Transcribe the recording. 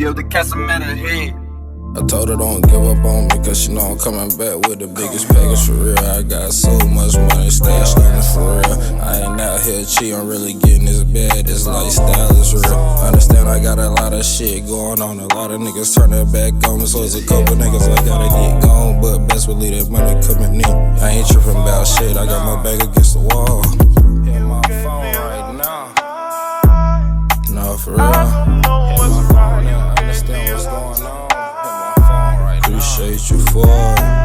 give the cats a minute head. I told her don't give up on me, cause she know I'm coming back with the biggest package for real. I got so much money stashed on me for real. I ain't out here cheating, I'm really getting this bad. This lifestyle is real. Understand I got a lot of shit going on. A lot of niggas turn their back on me, so it's a couple niggas I gotta get gone. But best believe that money coming in. I ain't tripping about shit, I got my back against the wall. Hit my phone right now. No, for real. Hit my phone, yeah, understand what's going on. Appreciate you for it.